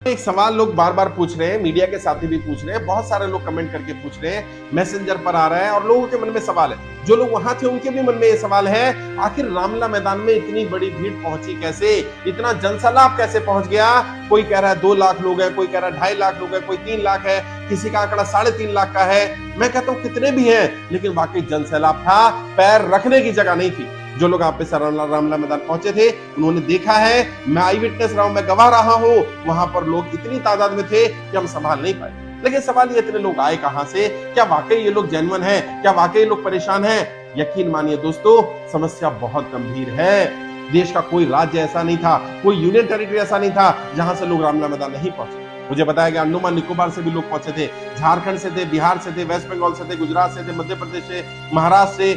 एक सवाल लोग बार बार पूछ रहे हैं, मीडिया के साथी भी पूछ रहे हैं, बहुत सारे लोग कमेंट करके पूछ रहे हैं, मैसेंजर पर आ रहा है और लोगों के मन में सवाल है। जो लोग वहां थे उनके भी मन में ये सवाल है, आखिर रामलला मैदान में इतनी बड़ी भीड़ पहुंची कैसे, इतना जनसैलाब कैसे पहुंच गया। कोई कह रहा है 2 लाख लोग हैं, कोई कह रहा है 2.5 लाख लोग हैं, कोई 3 लाख है, किसी का आंकड़ा 3.5 लाख का है। मैं कहता हूं कितने भी हैं, लेकिन वाकई जनसैलाब था, पैर रखने की जगह नहीं थी। जो लोग आप पे रामलला मैदान पहुंचे थे उन्होंने देखा है, मैं आई विटनेस रहा हूं, मैं गवाह रहा हूं, वहां पर लोग इतनी तादाद में थे कि हम संभाल नहीं पाए। लेकिन सवाल ये, इतने लोग आए कहां से, क्या वाकई ये लोग जेन्युइन हैं, क्या वाकई लोग परेशान हैं? यकीन मानिए दोस्तों, समस्या बहुत गंभीर है। देश का कोई राज्य ऐसा नहीं था, कोई यूनियन टेरिटरी ऐसा नहीं था जहां से लोग रामलला मैदान नहीं पहुंचे। मुझे बताया गया अंडमान निकोबार से भी लोग पहुंचे थे, झारखंड से थे, बिहार से थे, वेस्ट बंगाल से थे, गुजरात से थे, मध्य प्रदेश से, महाराष्ट्र से,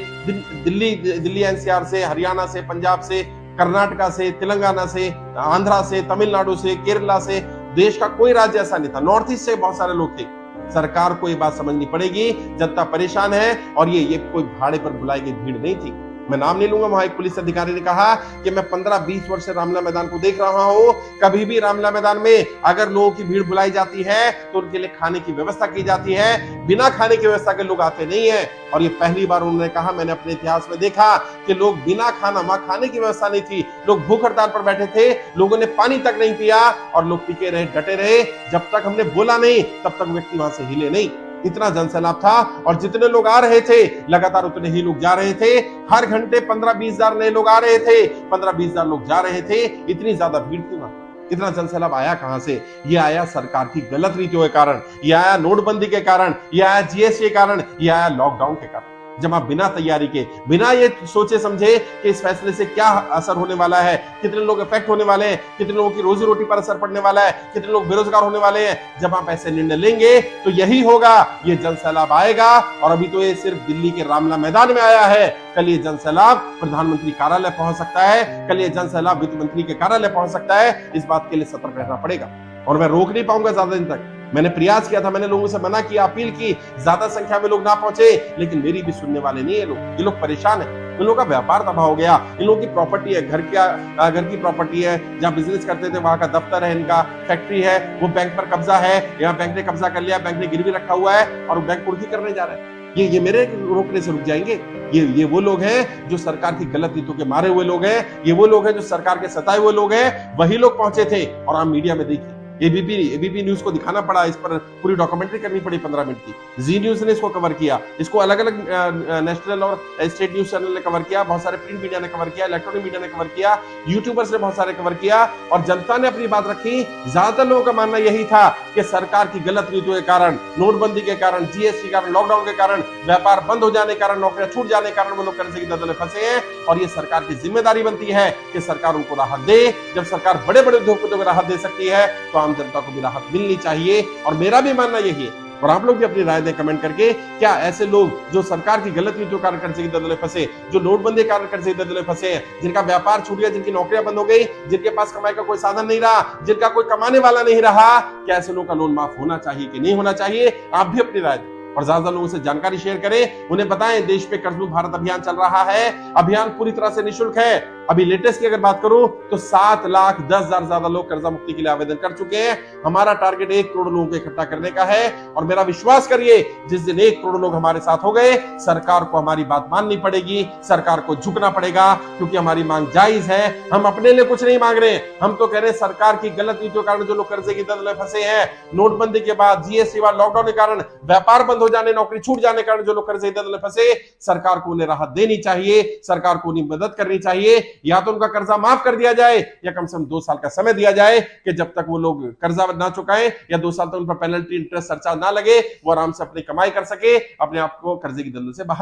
दिल्ली एनसीआर से, हरियाणा से, पंजाब से, कर्नाटका से, तेलंगाना से, आंध्रा से, तमिलनाडु से, केरला से। देश का कोई राज्य ऐसा नहीं था। नॉर्थ ईस्ट से बहुत सारे लोग थे। सरकार को ये बात समझनी पड़ेगी, जनता परेशान है और ये कोई भाड़े पर बुलाई गई भीड़ नहीं थी। मैं नाम नहीं लूंगा, वहां एक पुलिस अधिकारी ने कहा कि मैं 15-20 वर्ष से रामलला मैदान को देख रहा हूं, कभी भी रामलला मैदान में अगर लोगों की भीड़ बुलाई जाती है तो उनके लिए खाने की व्यवस्था की जाती है, बिना खाने की व्यवस्था के लोग आते नहीं है। और ये पहली बार उन्होंने कहा, मैंने अपने इतिहास में देखा कि लोग बिना खाना, वहां खाने की व्यवस्था नहीं थी, लोग भूख हड़ताल पर बैठे थे, लोगों ने पानी तक नहीं पिया और लोग टिके रहे, डटे रहे। जब तक हमने बोला नहीं तब तक व्यक्ति वहां से हिले नहीं। इतना जनसैलाब था और जितने लोग आ रहे थे लगातार उतने ही लोग जा रहे थे। हर घंटे 15-20 हजार नए लोग आ रहे थे, 15-20 हजार लोग जा रहे थे। इतनी ज्यादा भीड़ थी वहां। इतना जनसैलाब आया कहां से? ये आया सरकार की गलत नीतियों के कारण, ये आया नोटबंदी के कारण, ये आया जीएसटी के कारण, ये आया लॉकडाउन के कारण। जब आप बिना तैयारी के, बिना ये सोचे समझे कि इस फैसले से क्या असर होने वाला है, कितने लोग इफेक्ट होने वाले हैं, कितने लोगों की रोजी रोटी पर असर पड़ने वाला है, कितने लोग बेरोजगार होने वाले हैं, जब आप ऐसे निर्णय लेंगे तो यही होगा, ये जनसैलाब आएगा। और अभी तो ये सिर्फ दिल्ली के रामलला मैदान में आया है, कल ये जनसैलाब प्रधानमंत्री कार्यालय पहुंच सकता है, कल ये जनसैलाब वित्त मंत्री के कार्यालय पहुंच सकता है। इस बात के लिए सतर्क रहना पड़ेगा और मैं रोक नहीं पाऊंगा ज्यादा दिन तक। मैंने प्रयास किया था, मैंने लोगों से मना किया, अपील की, ज्यादा संख्या में लोग ना पहुंचे, लेकिन मेरी भी सुनने वाले नहीं है लोग। ये लोग परेशान है, इन लोगों का व्यापार तबाह हो गया, इन लोगों की प्रॉपर्टी है, घर की प्रॉपर्टी है, जहां बिजनेस करते थे वहां का दफ्तर है, इनका फैक्ट्री है, वो बैंक पर कब्जा है, यहाँ बैंक ने कब्जा कर लिया, बैंक ने गिरवी रखा हुआ है और बैंक कुर्की करने जा रहे हैं। ये मेरे रोकने से रुक जाएंगे? ये वो लोग हैं जो सरकार की गलत नीतियों के मारे हुए लोग हैं, ये वो लोग हैं जो सरकार के सताए हुए लोग हैं। वही लोग पहुंचे थे और आप मीडिया में देखिए, एबीपी न्यूज को दिखाना पड़ा, इस पर पूरी डॉक्यूमेंट्री करनी पड़ी 15 मिनट की। जी न्यूज ने इसको कवर किया, इसको अलग अलग नेशनल और स्टेट न्यूज चैनल ने कवर किया, बहुत सारे प्रिंट मीडिया ने कवर किया, इलेक्ट्रॉनिक मीडिया ने कवर किया, यूट्यूबर्स ने बहुत सारे कवर किया और जनता ने अपनी बात रखी। ज्यादातर लोगों का मानना यही था कि सरकार की गलत नीतियों के कारण, नोटबंदी के कारण, जीएसटी के कारण, लॉकडाउन के कारण, व्यापार बंद हो जाने के कारण, नौकरियां छूट जाने के कारण वो लोग कर्जे की दलदल में फंसे हैं और ये सरकार की जिम्मेदारी बनती है कि सरकार उनको राहत दे। जब सरकार बड़े बड़े उद्योगपतियों को राहत दे सकती है तो आम जनता को भी राहत मिलनी चाहिए और मेरा भी मानना यही है। और आप लोग भी अपनी राय दें कमेंट करके, क्या ऐसे लोग जो सरकार की गलत नीतियों के कारण कर्जे की दलदल में फंसे, जो नोटबंदी के कारण कर्जे की दलदल में फंसे हैं, जिनका व्यापार छूट गया, जिनकी नौकरियां बंद हो गई, जिनके पास कमाई का कोई साधन नहीं रहा, जिनका कोई कमाने वाला नहीं रहा, क्या ऐसे लोगों का लोन माफ होना चाहिए कि नहीं होना चाहिए? आप भी अपनी राय दें और ज्यादा लोगों से जानकारी शेयर करें, उन्हें बताएं देश पे कर्ज मुक्त भारत अभियान चल रहा है। अभियान पूरी तरह से निःशुल्क है। अभी लेटेस्ट की अगर बात करूं तो 7,10,000 ज्यादा लोग कर्जा मुक्ति के लिए आवेदन कर चुके हैं। हमारा टारगेट 1 करोड़ लोगों को इकट्ठा करने का है और मेरा विश्वास करिए, जिस दिन 1 करोड़ लोग हमारे साथ हो गए, सरकार को हमारी बात माननी पड़ेगी, सरकार को झुकना पड़ेगा, क्योंकि हमारी मांग जायज है। हम अपने लिए कुछ नहीं मांग रहे, हम तो कह रहे हैं सरकार की गलत नीतियों के कारण जो लोग कर्जे की दलदल में फंसे हैं, नोटबंदी के बाद, जीएसटी बाद, लॉकडाउन के कारण, व्यापार बंद हो जाने, नौकरी छूट जाने के कारण जो लोग कर्जे की दलदल में फंसे, सरकार को उन्हें राहत देनी चाहिए, सरकार को उन्हें मदद करनी चाहिए। या तो उनका कर्जा माफ कर दिया जाए या कम से कम 2 साल का समय दिया जाए कि जब तक वो लोग कर्जा ना चुकाएं या 2 साल तक उन पर पेनल्टी, इंटरेस्ट, सरचार्ज ना लगे, वो आराम से अपनी कमाई कर सके, अपने आप को कर्जे की दलदल से बाहर